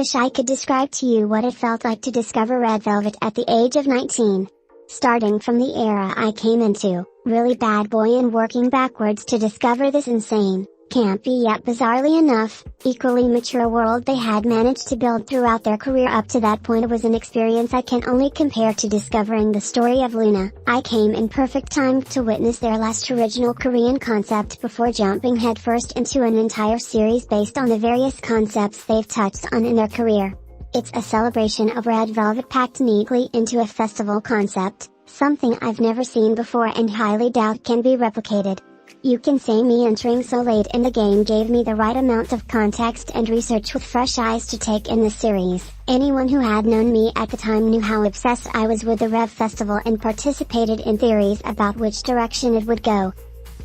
wish I could describe to you what it felt like to discover Red Velvet at the age of 19. Starting from the era I came into, really bad boy, and working backwards to discover this insane, campy yet bizarrely enough, equally mature world they had managed to build throughout their career up to that point was an experience I can only compare to discovering the story of Luna. I came in perfect time to witness their last original Korean concept before jumping headfirst into an entire series based on the various concepts they've touched on in their career. It's a celebration of Red Velvet packed neatly into a festival concept, something I've never seen before and highly doubt can be replicated. You can say me entering so late in the game gave me the right amount of context and research with fresh eyes to take in the series. Anyone who had known me at the time knew how obsessed I was with the Rev Festival and participated in theories about which direction it would go.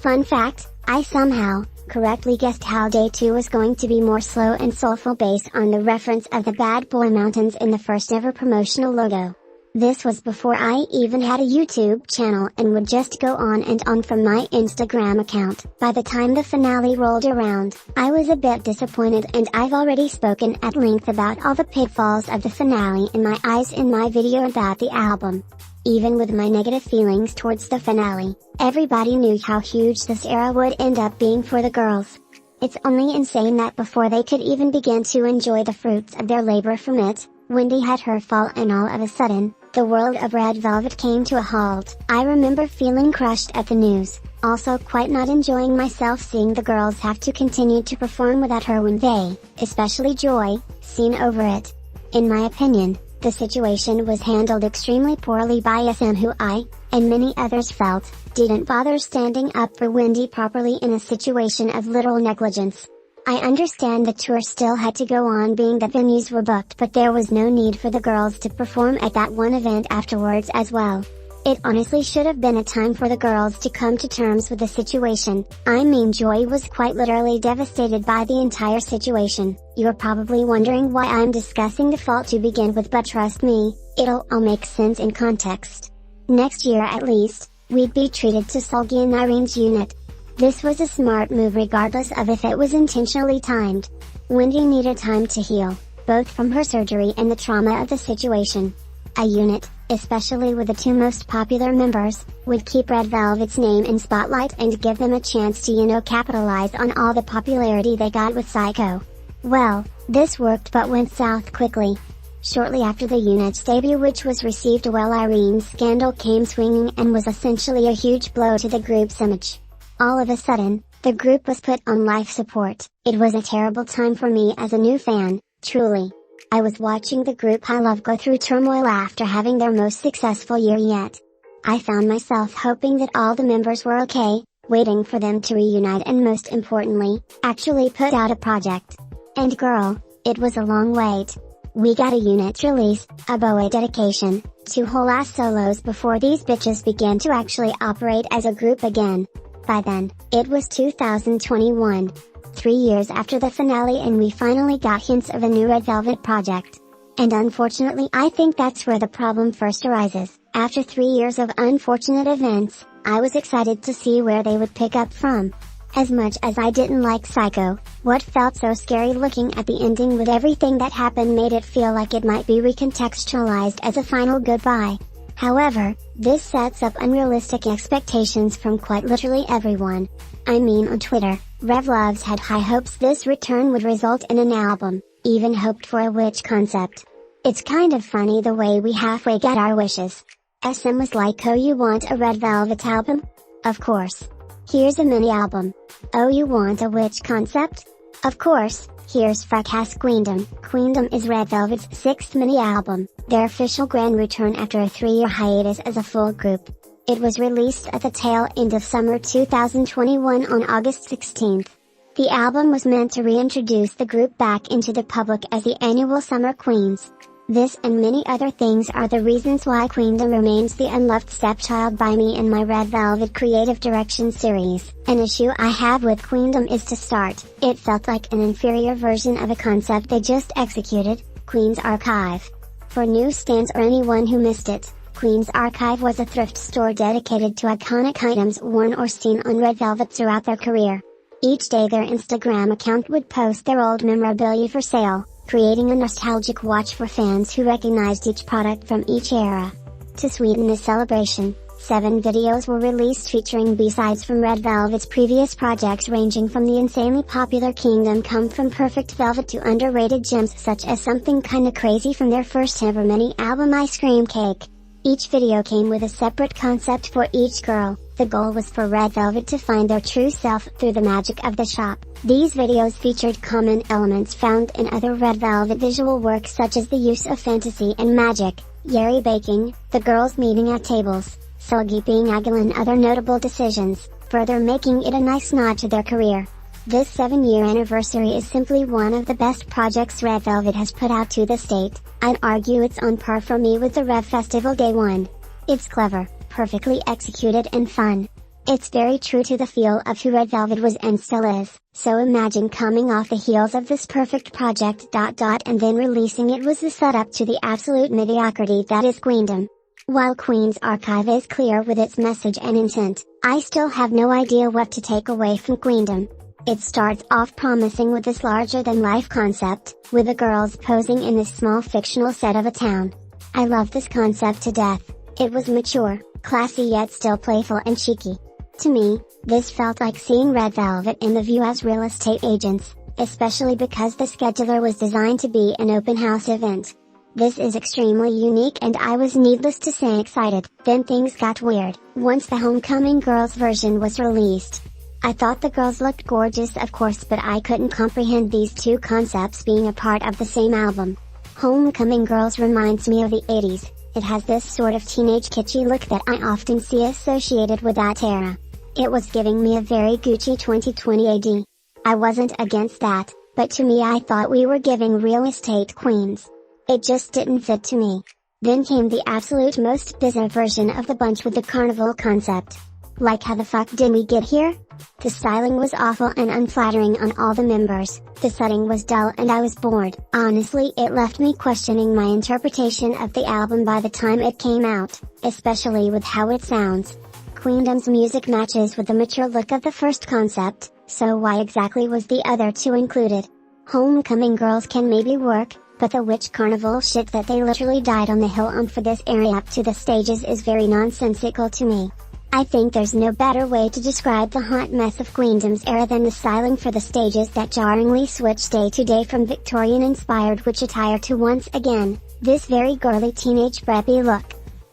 Fun fact, I somehow correctly guessed how day 2 was going to be more slow and soulful based on the reference of the Bad Boy Mountains in the first ever promotional logo. This was before I even had a YouTube channel and would just go on and on from my Instagram account. By the time the finale rolled around, I was a bit disappointed, and I've already spoken at length about all the pitfalls of the finale in my eyes in my video about the album. Even with my negative feelings towards the finale, everybody knew how huge this era would end up being for the girls. It's only insane that before they could even begin to enjoy the fruits of their labor from it, Wendy had her fall, and all of a sudden, the world of Red Velvet came to a halt. I remember feeling crushed at the news, also quite not enjoying myself seeing the girls have to continue to perform without her when they, especially Joy, seem over it. In my opinion, the situation was handled extremely poorly by SM, who I, and many others felt, didn't bother standing up for Wendy properly in a situation of literal negligence. I understand the tour still had to go on being that venues were booked, but there was no need for the girls to perform at that one event afterwards as well. It honestly should have been a time for the girls to come to terms with the situation. I mean, Joy was quite literally devastated by the entire situation. You're probably wondering why I'm discussing the fault to begin with, but trust me, it'll all make sense in context. Next year at least, we'd be treated to Seulgi and Irene's unit. This was a smart move regardless of if it was intentionally timed. Wendy needed time to heal, both from her surgery and the trauma of the situation. A unit, especially with the two most popular members, would keep Red Velvet's name in spotlight and give them a chance to capitalize on all the popularity they got with Psycho. Well, this worked but went south quickly. Shortly after the unit's debut, which was received well, Irene's scandal came swinging and was essentially a huge blow to the group's image. All of a sudden, the group was put on life support. It was a terrible time for me as a new fan, truly. I was watching the group I love go through turmoil after having their most successful year yet. I found myself hoping that all the members were okay, waiting for them to reunite and, most importantly, actually put out a project. And girl, it was a long wait. We got a unit release, a boa dedication, 2 whole ass solos before these bitches began to actually operate as a group again. By then, it was 2021. 3 years after the finale, and we finally got hints of a new Red Velvet project. And unfortunately, I think that's where the problem first arises. After 3 years of unfortunate events, I was excited to see where they would pick up from. As much as I didn't like Psycho, what felt so scary looking at the ending with everything that happened made it feel like it might be recontextualized as a final goodbye. However, this sets up unrealistic expectations from quite literally everyone. I mean, on Twitter, Rev Loves had high hopes this return would result in an album, even hoped for a witch concept. It's kind of funny the way we halfway got our wishes. SM was like, oh, you want a Red Velvet album? Of course. Here's a mini album. Oh, you want a witch concept? Of course. Here's Fracas Queendom. Queendom is Red Velvet's 6th mini-album, their official grand return after a 3-year hiatus as a full group. It was released at the tail end of summer 2021 on August 16th. The album was meant to reintroduce the group back into the public as the annual Summer Queens. This and many other things are the reasons why Queendom remains the unloved stepchild by me in my Red Velvet Creative Direction series. An issue I have with Queendom is to start, it felt like an inferior version of a concept they just executed, Queen's Archive. For newsstands or anyone who missed it, Queen's Archive was a thrift store dedicated to iconic items worn or seen on Red Velvet throughout their career. Each day their Instagram account would post their old memorabilia for sale, creating a nostalgic watch for fans who recognized each product from each era. To sweeten this celebration, 7 videos were released featuring B-sides from Red Velvet's previous projects, ranging from the insanely popular Queendom Come From Perfect Velvet to underrated gems such as Something Kinda Crazy from their first ever mini-album Ice Cream Cake. Each video came with a separate concept for each girl. The goal was for Red Velvet to find their true self through the magic of the shop. These videos featured common elements found in other Red Velvet visual works, such as the use of fantasy and magic, Yeri baking, the girls meeting at tables, Sulgi being Agil, and other notable decisions, further making it a nice nod to their career. This 7-year anniversary is simply one of the best projects Red Velvet has put out to this date. I'd argue it's on par for me with the Rev Festival Day 1. It's clever, perfectly executed and fun. It's very true to the feel of who Red Velvet was and still is, so imagine coming off the heels of this perfect project ... and then releasing it was the setup to the absolute mediocrity that is Queendom. While Queen's archive is clear with its message and intent, I still have no idea what to take away from Queendom. It starts off promising with this larger-than-life concept, with the girls posing in this small fictional set of a town. I love this concept to death. It was mature, classy, yet still playful and cheeky. To me, this felt like seeing Red Velvet in The View as real estate agents, especially because the scheduler was designed to be an open house event. This is extremely unique and I was, needless to say, excited. Then things got weird, once the Homecoming Girls version was released. I thought the girls looked gorgeous, of course, but I couldn't comprehend these two concepts being a part of the same album. Homecoming Girls reminds me of the 80s, it has this sort of teenage kitschy look that I often see associated with that era. It was giving me a very Gucci 2020 AD. I wasn't against that, but to me I thought we were giving real estate queens. It just didn't fit to me. Then came the absolute most bizarre version of the bunch with the carnival concept. Like, how the fuck did we get here? The styling was awful and unflattering on all the members, the setting was dull and I was bored. Honestly, it left me questioning my interpretation of the album by the time it came out, especially with how it sounds. Queendom's music matches with the mature look of the first concept, so why exactly was the other two included? Homecoming Girls can maybe work, but the witch carnival shit that they literally died on the hill on for this area up to the stages is very nonsensical to me. I think there's no better way to describe the hot mess of Queendom's era than the styling for the stages that jarringly switched day to day from Victorian-inspired witch attire to, once again, this very girly teenage preppy look.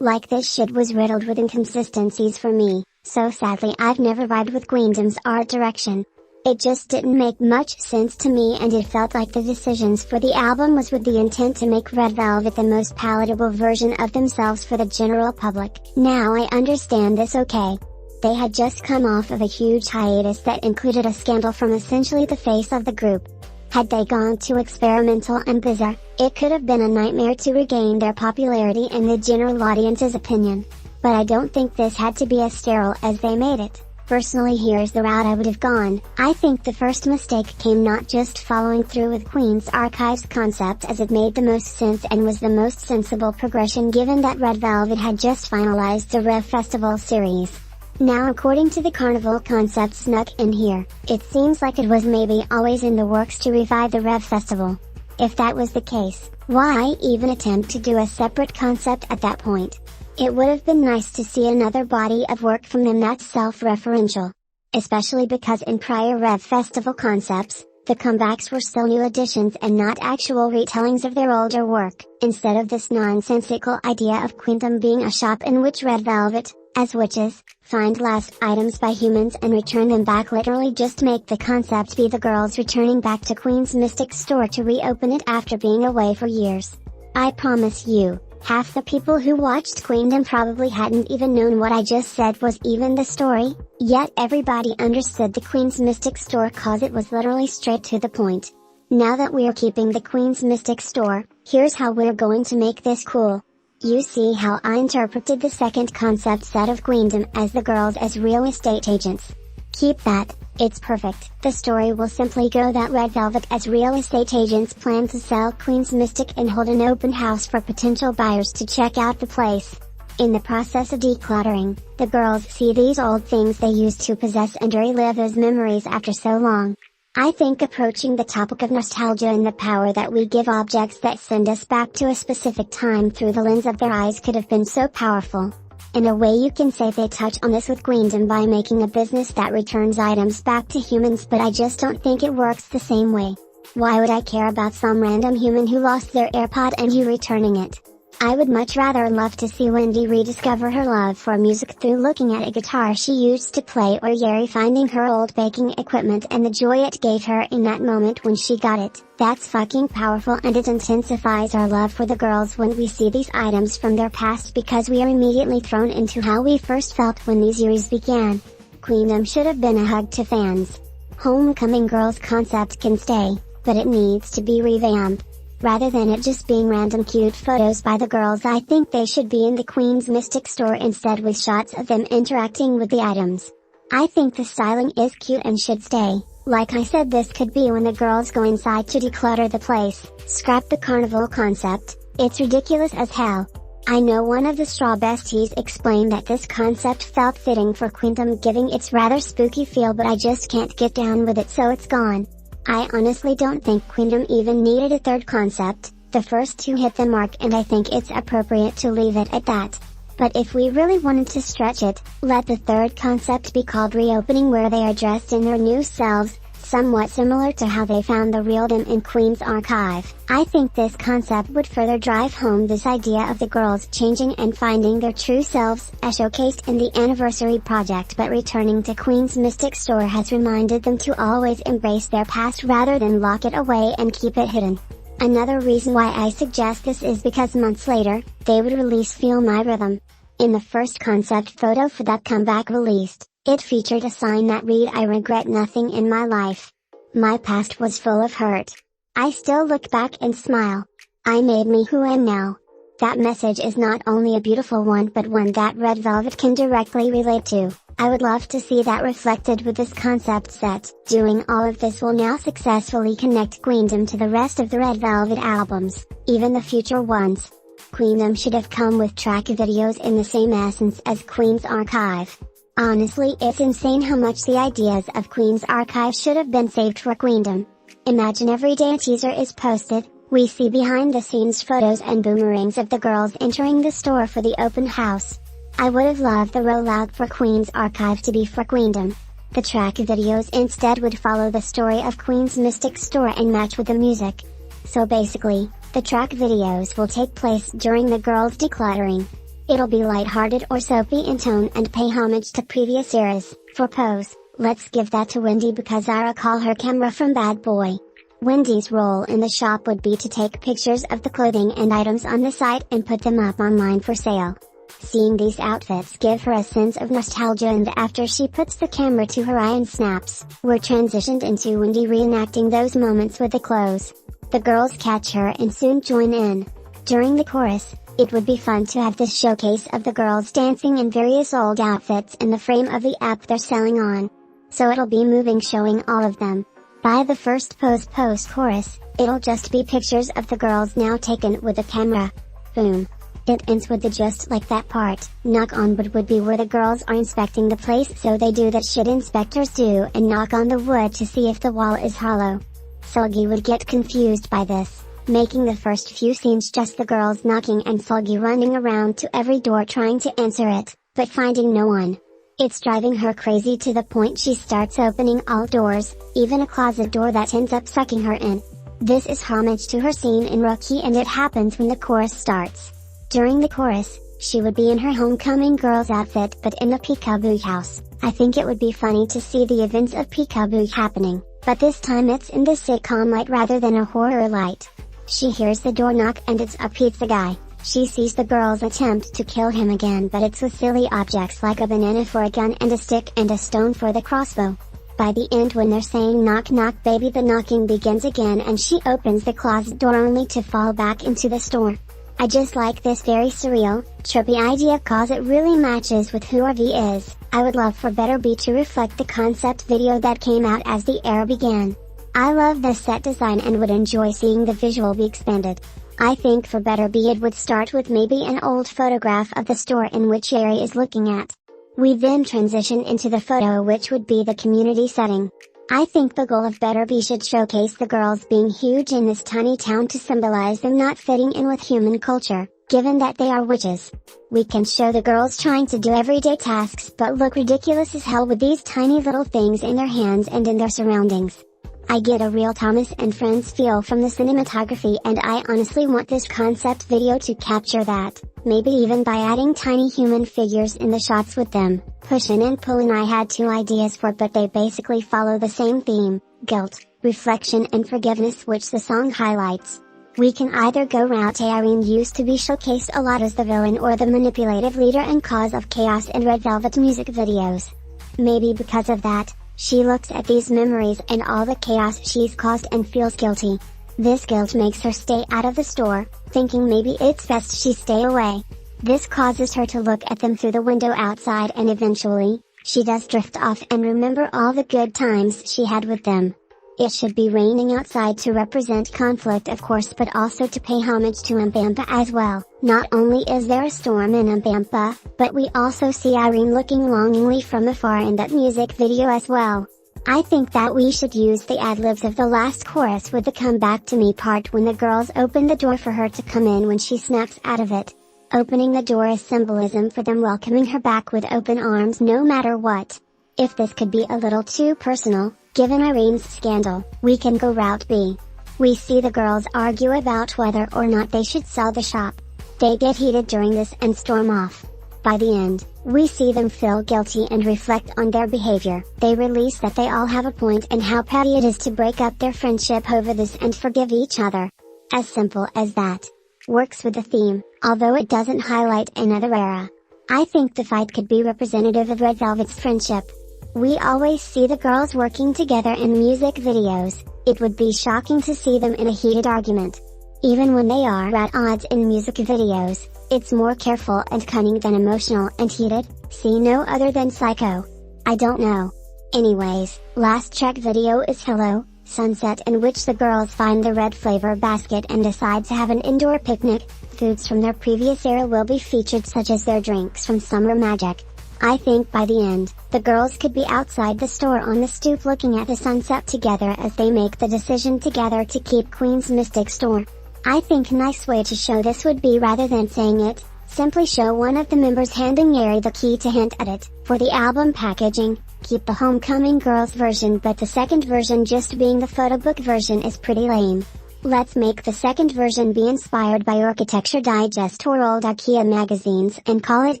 Like, this shit was riddled with inconsistencies for me, so sadly I've never vibed with Queendom's art direction. It just didn't make much sense to me, and it felt like the decisions for the album was with the intent to make Red Velvet the most palatable version of themselves for the general public. Now I understand this, okay. They had just come off of a huge hiatus that included a scandal from essentially the face of the group. Had they gone too experimental and bizarre, it could have been a nightmare to regain their popularity in the general audience's opinion. But I don't think this had to be as sterile as they made it. Personally, here's the route I would have gone. I think the first mistake came not just following through with Queen's Archives concept, as it made the most sense and was the most sensible progression given that Red Velvet had just finalized the Rev Festival series. Now, according to the carnival concept snuck in here, it seems like it was maybe always in the works to revive the Rev Festival. If that was the case, why even attempt to do a separate concept at that point? It would have been nice to see another body of work from them that's self-referential. Especially because in prior Rev Festival concepts, the comebacks were still new additions and not actual retellings of their older work, instead of this nonsensical idea of Queendom being a shop in which Red Velvet, as witches, find lost items by humans and return them back. Literally just make the concept be the girls returning back to Queen's Mystic store to reopen it after being away for years. I promise you, half the people who watched Queendom probably hadn't even known what I just said was even the story, yet everybody understood the Queen's Mystic store cause it was literally straight to the point. Now that we're keeping the Queen's Mystic store, here's how we're going to make this cool. You see how I interpreted the second concept set of Queendom as the girls as real estate agents. Keep that, it's perfect. The story will simply go that Red Velvet as real estate agents plan to sell Queen's Mystic and hold an open house for potential buyers to check out the place. In the process of decluttering, the girls see these old things they used to possess and relive those memories after so long. I think approaching the topic of nostalgia and the power that we give objects that send us back to a specific time through the lens of their eyes could have been so powerful. In a way you can say they touch on this with Queendom by making a business that returns items back to humans, but I just don't think it works the same way. Why would I care about some random human who lost their AirPod and you returning it? I would much rather love to see Wendy rediscover her love for music through looking at a guitar she used to play, or Yeri finding her old baking equipment and the joy it gave her in that moment when she got it. That's fucking powerful, and it intensifies our love for the girls when we see these items from their past, because we are immediately thrown into how we first felt when these series began. Queendom should have been a hug to fans. Homecoming Girls concept can stay, but it needs to be revamped. Rather than it just being random cute photos by the girls, I think they should be in the Queen's Mystic store instead, with shots of them interacting with the items. I think the styling is cute and should stay. Like I said, this could be when the girls go inside to declutter the place. Scrap the carnival concept, it's ridiculous as hell. I know one of the Straw Besties explained that this concept felt fitting for Queendom, giving its rather spooky feel, but I just can't get down with it, so it's gone. I honestly don't think Queendom even needed a third concept. The first two hit the mark, and I think it's appropriate to leave it at that. But if we really wanted to stretch it, let the third concept be called Reopening, where they are dressed in their new selves, somewhat similar to how they found the real them in Queen's archive. I think this concept would further drive home this idea of the girls changing and finding their true selves, as showcased in the anniversary project, but returning to Queen's Mystic store has reminded them to always embrace their past rather than lock it away and keep it hidden. Another reason why I suggest this is because months later, they would release Feel My Rhythm. In the first concept photo for that comeback released, it featured a sign that read, "I regret nothing in my life. My past was full of hurt. I still look back and smile. I made me who I am now." That message is not only a beautiful one, but one that Red Velvet can directly relate to. I would love to see that reflected with this concept set. Doing all of this will now successfully connect Queendom to the rest of the Red Velvet albums, even the future ones. Queendom should have come with track videos in the same essence as Queen's archive. Honestly, it's insane how much the ideas of Queen's archive should have been saved for Queendom. Imagine every day a teaser is posted, we see behind the scenes photos and boomerangs of the girls entering the store for the open house. I would have loved the rollout for Queen's archive to be for Queendom. The track videos instead would follow the story of Queen's Mystic store and match with the music. So basically, the track videos will take place during the girls' decluttering. It'll be lighthearted or soapy in tone and pay homage to previous eras. For pose, let's give that to Wendy, because I recall her camera from Bad Boy. Wendy's role in the shop would be to take pictures of the clothing and items on the site and put them up online for sale. Seeing these outfits give her a sense of nostalgia, and after she puts the camera to her eye and snaps, we're transitioned into Wendy reenacting those moments with the clothes. The girls catch her and soon join in. During the chorus, it would be fun to have this showcase of the girls dancing in various old outfits in the frame of the app they're selling on. So it'll be moving, showing all of them. By the first post-chorus, it'll just be pictures of the girls now taken with the camera. Boom. It ends with the "just like that" part. Knock on wood would be where the girls are inspecting the place, so they do that shit inspectors do and knock on the wood to see if the wall is hollow. Sulgi would get confused by this, making the first few scenes just the girls knocking and Sulgi running around to every door trying to answer it, but finding no one. It's driving her crazy to the point she starts opening all doors, even a closet door that ends up sucking her in. This is homage to her scene in Rookie, and it happens when the chorus starts. During the chorus, she would be in her homecoming girls outfit but in a peekaboo house. I think it would be funny to see the events of peekaboo happening, but this time it's in the sitcom light rather than a horror light. She hears the door knock and it's a pizza guy. She sees the girls attempt to kill him again, but it's with silly objects like a banana for a gun and a stick and a stone for the crossbow. By the end, when they're saying knock knock baby, the knocking begins again and she opens the closet door only to fall back into the store. I just like this very surreal, trippy idea cause it really matches with who RV is. I would love for Better Be to reflect the concept video that came out as the era began. I love the set design and would enjoy seeing the visual be expanded. I think for Better Be it would start with maybe an old photograph of the store in which Yeri is looking at. We then transition into the photo, which would be the community setting. I think the goal of Better Be should showcase the girls being huge in this tiny town to symbolize them not fitting in with human culture, given that they are witches. We can show the girls trying to do everyday tasks but look ridiculous as hell with these tiny little things in their hands and in their surroundings. I get a real Thomas and Friends feel from the cinematography, and I honestly want this concept video to capture that, maybe even by adding tiny human figures in the shots with them. Push-in and pull-in I had two ideas for, but they basically follow the same theme: guilt, reflection and forgiveness, which the song highlights. We can either go route Irene used to be showcased a lot as the villain or the manipulative leader and cause of chaos in Red Velvet music videos. Maybe because of that, she looks at these memories and all the chaos she's caused and feels guilty. This guilt makes her stay out of the store, thinking maybe it's best she stay away. This causes her to look at them through the window outside, and eventually, she does drift off and remember all the good times she had with them. It should be raining outside to represent conflict, of course, but also to pay homage to Mbamba as well. Not only is there a storm in Mbamba, but we also see Irene looking longingly from afar in that music video as well. I think that we should use the ad-libs of the last chorus with the "Come Back to Me" part when the girls open the door for her to come in when she snaps out of it. Opening the door is symbolism for them welcoming her back with open arms no matter what. If this could be a little too personal, given Irene's scandal, we can go route B. We see the girls argue about whether or not they should sell the shop. They get heated during this and storm off. By the end, we see them feel guilty and reflect on their behavior. They release that they all have a point and how petty it is to break up their friendship over this and forgive each other. As simple as that. Works with the theme, although it doesn't highlight another era. I think the fight could be representative of Red Velvet's friendship. We always see the girls working together in music videos. It would be shocking to see them in a heated argument. Even when they are at odds in music videos, it's more careful and cunning than emotional and heated. See no other than Psycho. I don't know. Anyways, last check video is Hello, Sunset, in which the girls find the red flavor basket and decide to have an indoor picnic. Foods from their previous era will be featured, such as their drinks from Summer Magic. I think by the end, the girls could be outside the store on the stoop looking at the sunset together as they make the decision together to keep Queen's Mystic store. I think a nice way to show this would be, rather than saying it, simply show one of the members handing Yeri the key to hint at it. For the album packaging, keep the Homecoming Girls version, but the second version just being the photobook version is pretty lame. Let's make the second version be inspired by Architecture Digest or old IKEA magazines and call it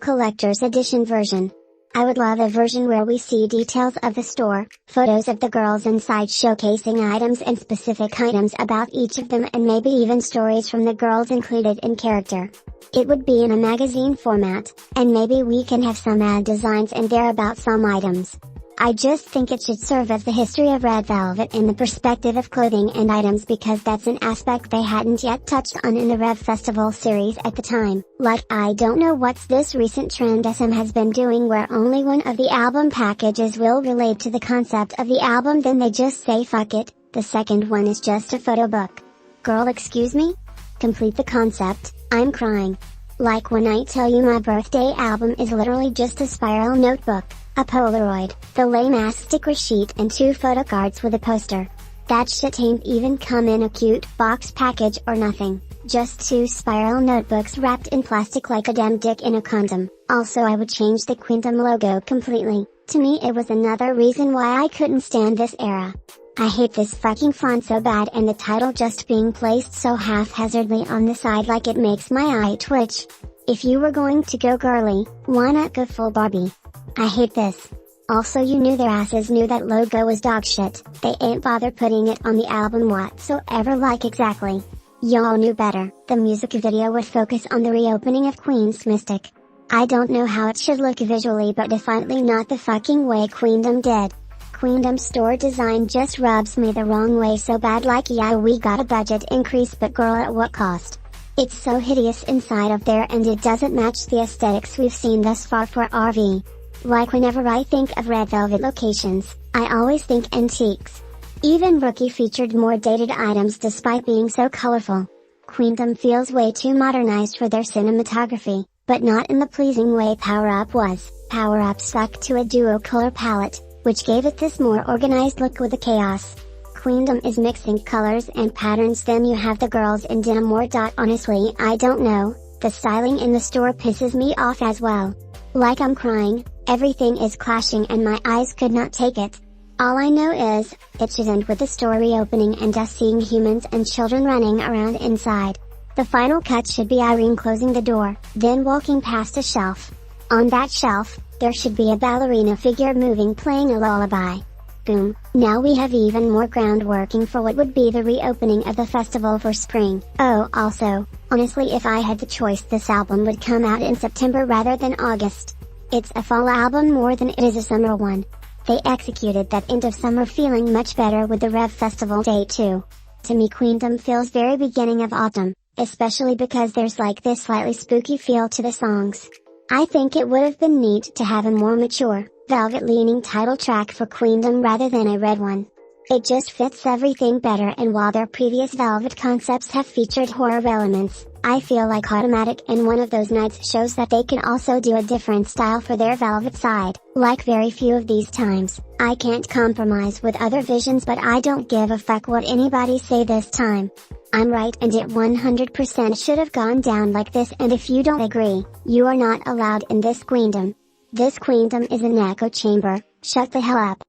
Collector's Edition version. I would love a version where we see details of the store, photos of the girls inside showcasing items and specific items about each of them, and maybe even stories from the girls included in character. It would be in a magazine format, and maybe we can have some ad designs in there about some items. I just think it should serve as the history of Red Velvet in the perspective of clothing and items, because that's an aspect they hadn't yet touched on in the Rev Festival series at the time. Like, I don't know what's this recent trend SM has been doing where only one of the album packages will relate to the concept of the album, then they just say fuck it, the second one is just a photo book. Girl, excuse me? Complete the concept, I'm crying. Like when I tell you my birthday album is literally just a spiral notebook, a Polaroid, the lame-ass sticker sheet and 2 photo cards with a poster. That shit ain't even come in a cute box package or nothing, just 2 spiral notebooks wrapped in plastic like a damn dick in a condom. Also, I would change the Queendom logo completely. To me it was another reason why I couldn't stand this era. I hate this fucking font so bad, and the title just being placed so haphazardly on the side like it makes my eye twitch. If you were going to go girly, why not go full Barbie? I hate this. Also, you knew their asses knew that logo was dog shit. They ain't bother putting it on the album whatsoever. Like, exactly. Y'all knew better. The music video would focus on the reopening of Queen's Mystic. I don't know how it should look visually, but definitely not the fucking way Queendom did. Queendom store design just rubs me the wrong way so bad. Like, yeah, we got a budget increase, but girl, at what cost? It's so hideous inside of there, and it doesn't match the aesthetics we've seen thus far for RV. Like, whenever I think of Red Velvet locations, I always think antiques. Even Rookie featured more dated items despite being so colorful. Queendom feels way too modernized for their cinematography, but not in the pleasing way Power Up was. Power Up stuck to a duo color palette, which gave it this more organized look with the chaos. Queendom is mixing colors and patterns, then you have the girls in denim or dot. Honestly, I don't know, the styling in the store pisses me off as well. Like I'm crying, everything is clashing and my eyes could not take it. All I know is, it should end with the store reopening and us seeing humans and children running around inside. The final cut should be Irene closing the door, then walking past a shelf. On that shelf, there should be a ballerina figure moving playing a lullaby. Boom, now we have even more ground working for what would be the reopening of the festival for spring. Oh, also, honestly, if I had the choice, this album would come out in September rather than August. It's a fall album more than it is a summer one. They executed that end of summer feeling much better with the Rev Festival date too. To me, Queendom feels very beginning of autumn, especially because there's like this slightly spooky feel to the songs. I think it would have been neat to have a more mature, velvet-leaning title track for Queendom rather than a red one. It just fits everything better, and while their previous Velvet concepts have featured horror elements, I feel like Automatic and One of Those Nights shows that they can also do a different style for their Velvet side. Like very few of these times, I can't compromise with other visions, but I don't give a fuck what anybody say this time. I'm right, and it 100% should have gone down like this, and if you don't agree, you are not allowed in this Queendom. This Queendom is an echo chamber. Shut the hell up.